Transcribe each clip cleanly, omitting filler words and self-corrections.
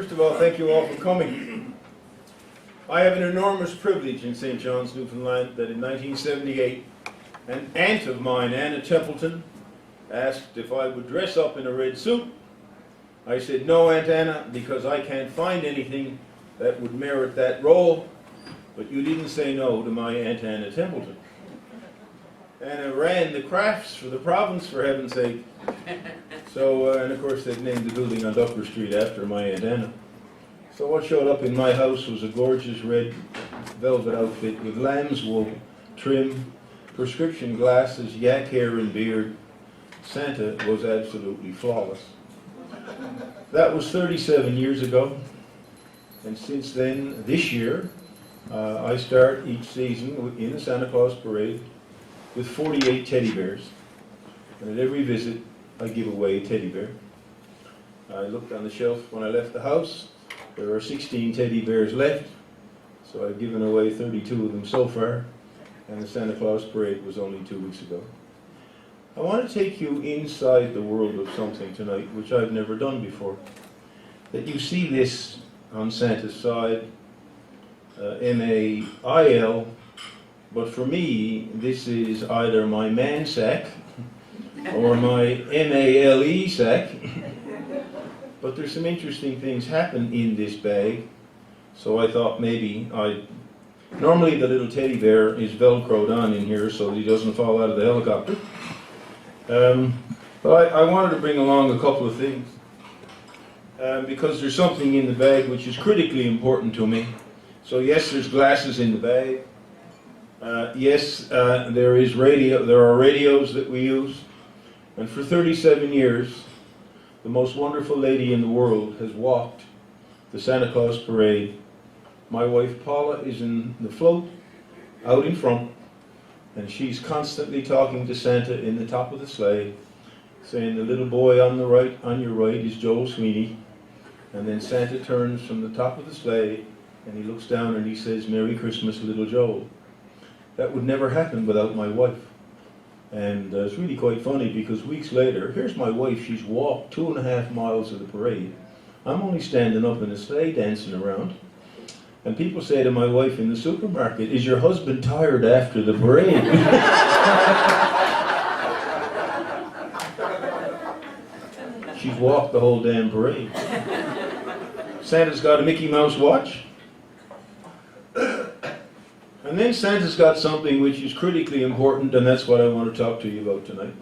First of all, thank you all for coming. I have an enormous privilege in St. John's, Newfoundland, that in 1978, an aunt of mine, Anna Templeton, asked if I would dress up in a red suit. I said, no, Aunt Anna, because I can't find anything that would merit that role. But you didn't say no to my Aunt Anna Templeton. Anna ran the crafts for the province, for heaven's sake. So, and of course they've named the building on Upper Street after my Aunt Anna. So what showed up in my house was a gorgeous red velvet outfit with lamb's wool, trim, prescription glasses, yak hair and beard. Santa was absolutely flawless. That was 37 years ago. And since then, this year, I start each season in the Santa Claus Parade with 48 teddy bears. And at every visit, I give away a teddy bear. I looked on the shelf when I left the house. There are 16 teddy bears left. So I've given away 32 of them so far. And the Santa Claus Parade was only 2 weeks ago. I want to take you inside the world of something tonight, which I've never done before. That you see this on Santa's side, M-A-I-L, but for me, this is either my man sack or my M-A-L-E sack. But there's some interesting things happen in this bag, so I thought maybe normally the little teddy bear is velcroed on in here so that he doesn't fall out of the helicopter. But I wanted to bring along a couple of things. Because there's something in the bag which is critically important to me. So yes, there's glasses in the bag. Yes, there are radios that we use. And for 37 years, the most wonderful lady in the world has walked the Santa Claus Parade. My wife Paula is in the float, out in front, and she's constantly talking to Santa in the top of the sleigh, saying, the little boy on the right, on your right, is Joel Sweeney. And then Santa turns from the top of the sleigh and he looks down and he says, Merry Christmas, little Joel. That would never happen without my wife. And it's really quite funny because weeks later, here's my wife, she's walked 2.5 miles of the parade. I'm only standing up in a sleigh dancing around. And people say to my wife in the supermarket, is your husband tired after the parade? She's walked the whole damn parade. Santa's got a Mickey Mouse watch. And then Santa's got something which is critically important, and that's what I want to talk to you about tonight.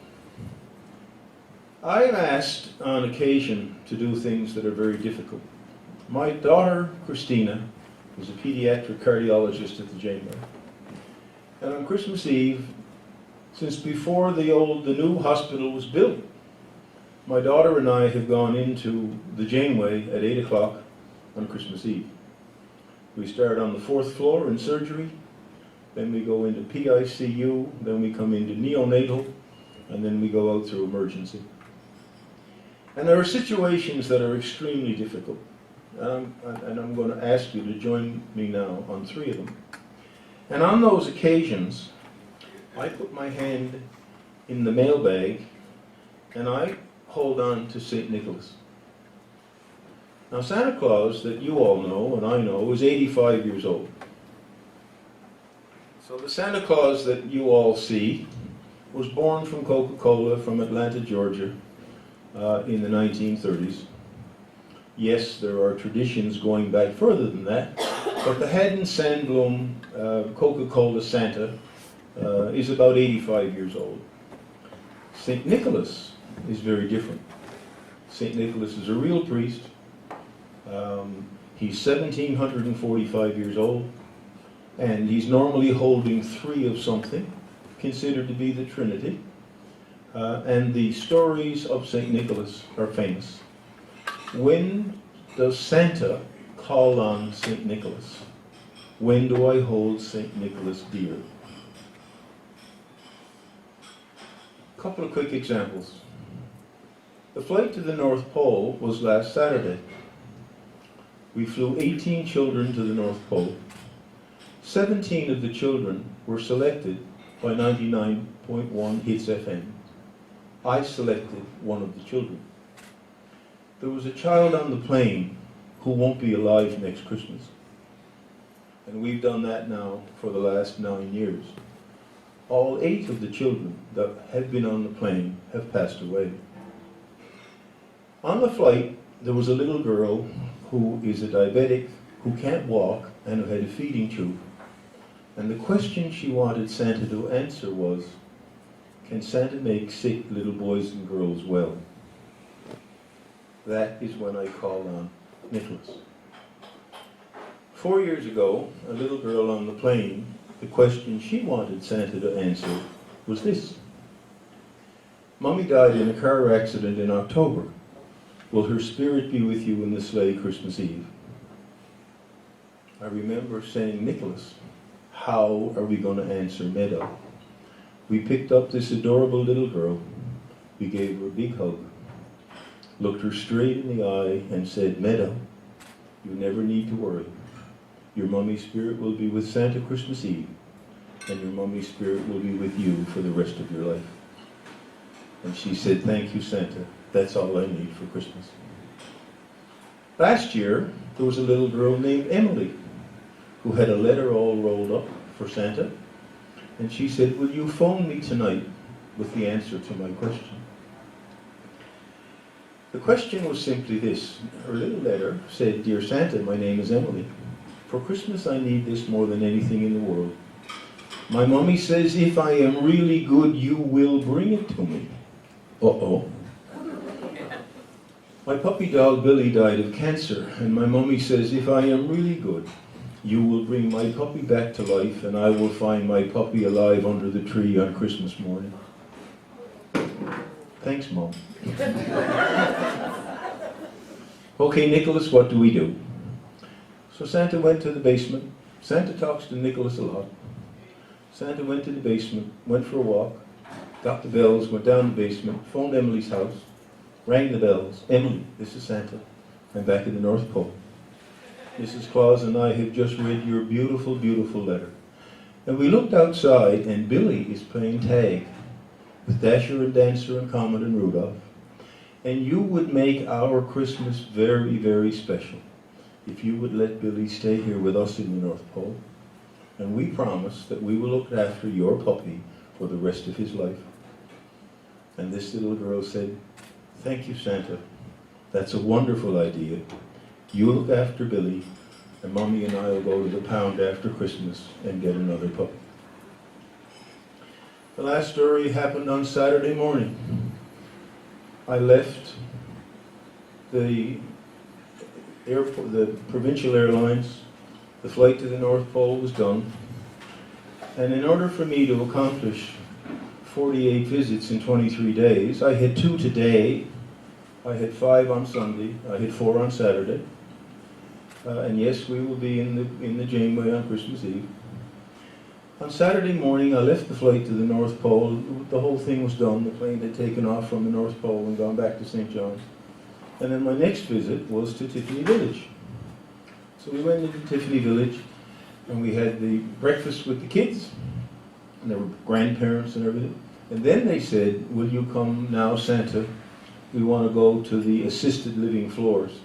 I'm asked on occasion to do things that are very difficult. My daughter, Christina, is a pediatric cardiologist at the Janeway. And on Christmas Eve, since before the new hospital was built, my daughter and I have gone into the Janeway at 8 o'clock on Christmas Eve. We start on the 4th floor in surgery, then we go into PICU, then we come into neonatal, and then we go out through emergency. And there are situations that are extremely difficult. And I'm going to ask you to join me now on 3 of them. And on those occasions, I put my hand in the mailbag and I hold on to St. Nicholas. Now Santa Claus, that you all know and I know, is 85 years old. So the Santa Claus that you all see was born from Coca-Cola from Atlanta, Georgia in the 1930s. Yes, there are traditions going back further than that, but the Haddon Sandblom Coca-Cola Santa is about 85 years old. St. Nicholas is very different. St. Nicholas is a real priest. He's 1,745 years old, and he's normally holding 3 of something, considered to be the Trinity. And the stories of St. Nicholas are famous. When does Santa call on St. Nicholas? When do I hold St. Nicholas dear? A couple of quick examples. The flight to the North Pole was last Saturday. We flew 18 children to the North Pole. 17 of the children were selected by 99.1 Hits FM. I selected one of the children. There was a child on the plane who won't be alive next Christmas. And we've done that now for the last 9 years. All 8 of the children that have been on the plane have passed away. On the flight, there was a little girl who is a diabetic, who can't walk, and who had a feeding tube. And the question she wanted Santa to answer was, can Santa make sick little boys and girls well? That is when I called on Nicholas. 4 years ago, a little girl on the plane, the question she wanted Santa to answer was this. Mommy died in a car accident in October. Will her spirit be with you in the sleigh Christmas Eve? I remember saying, Nicholas, how are we going to answer Meadow? We picked up this adorable little girl. We gave her a big hug, looked her straight in the eye and said, Meadow, you never need to worry. Your mummy's spirit will be with Santa Christmas Eve, and your mummy's spirit will be with you for the rest of your life. And she said, thank you, Santa. That's all I need for Christmas. Last year, there was a little girl named Emily who had a letter all rolled up for Santa, and she said, will you phone me tonight with the answer to my question? The question was simply this. Her little letter said, Dear Santa, my name is Emily. For Christmas I need this more than anything in the world. My mommy says if I am really good, you will bring it to me. Uh-oh. My puppy dog Billy died of cancer, and my mommy says if I am really good, you will bring my puppy back to life, and I will find my puppy alive under the tree on Christmas morning. Thanks, Mom. Okay, Nicholas, what do we do? So Santa went to the basement. Santa talks to Nicholas a lot. Santa went to the basement, went for a walk, got the bells, went down the basement, phoned Emily's house, rang the bells. Emily, this is Santa. I'm back in the North Pole. Mrs. Claus and I have just read your beautiful, beautiful letter. And we looked outside, and Billy is playing tag with Dasher and Dancer and Comet and Rudolph. And you would make our Christmas very, very special if you would let Billy stay here with us in the North Pole. And we promise that we will look after your puppy for the rest of his life. And this little girl said, thank you, Santa. That's a wonderful idea. You look after Billy, and Mommy and I will go to the pound after Christmas and get another puppy. The last story happened on Saturday morning. I left the airport, the provincial airlines. The flight to the North Pole was done. And in order for me to accomplish 48 visits in 23 days, I had 2 today, I had 5 on Sunday, I had 4 on Saturday. And yes, we will be in the Janeway on Christmas Eve. On Saturday morning, I left the flight to the North Pole. The whole thing was done. The plane had taken off from the North Pole and gone back to St. John's. And then my next visit was to Tiffany Village. So we went into Tiffany Village, and we had the breakfast with the kids, and there were grandparents and everything. And then they said, will you come now, Santa? We want to go to the assisted living floors.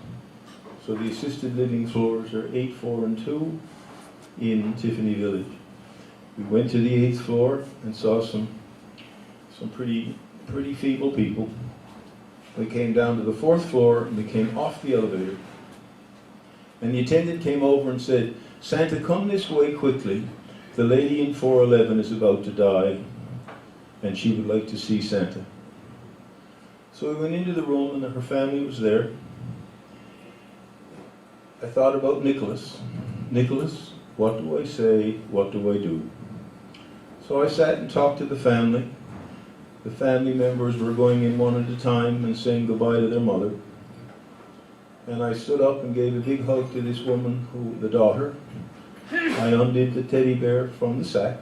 So the assisted living floors are 8, 4, and 2 in Tiffany Village. We went to the 8th floor and saw some pretty feeble people. We came down to the 4th floor and we came off the elevator. And the attendant came over and said, Santa, come this way quickly. The lady in 411 is about to die and she would like to see Santa. So we went into the room and her family was there. I thought about Nicholas. Nicholas, what do I say? What do I do? So I sat and talked to the family. The family members were going in one at a time and saying goodbye to their mother. And I stood up and gave a big hug to this woman, the daughter. I undid the teddy bear from the sack.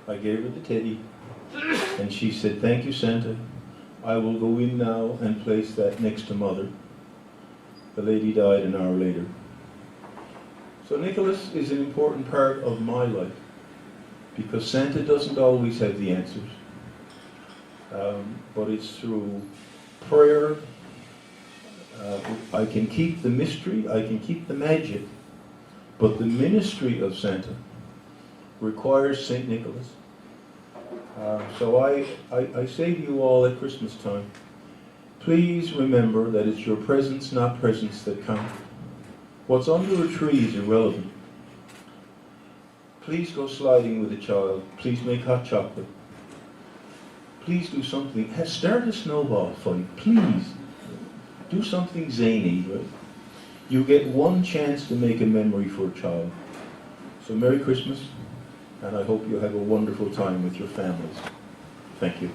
I gave her the teddy. And she said, thank you, Santa. I will go in now and place that next to Mother. The lady died an hour later. So Nicholas is an important part of my life because Santa doesn't always have the answers. But it's through prayer, I can keep the mystery, I can keep the magic, but the ministry of Santa requires St. Nicholas. So I say to you all at Christmas time, please remember that it's your presents, not presents, that count. What's under a tree is irrelevant. Please go sliding with a child. Please make hot chocolate. Please do something. Start a snowball fight. Please. Do something zany. Right? You get one chance to make a memory for a child. So Merry Christmas, and I hope you have a wonderful time with your families. Thank you.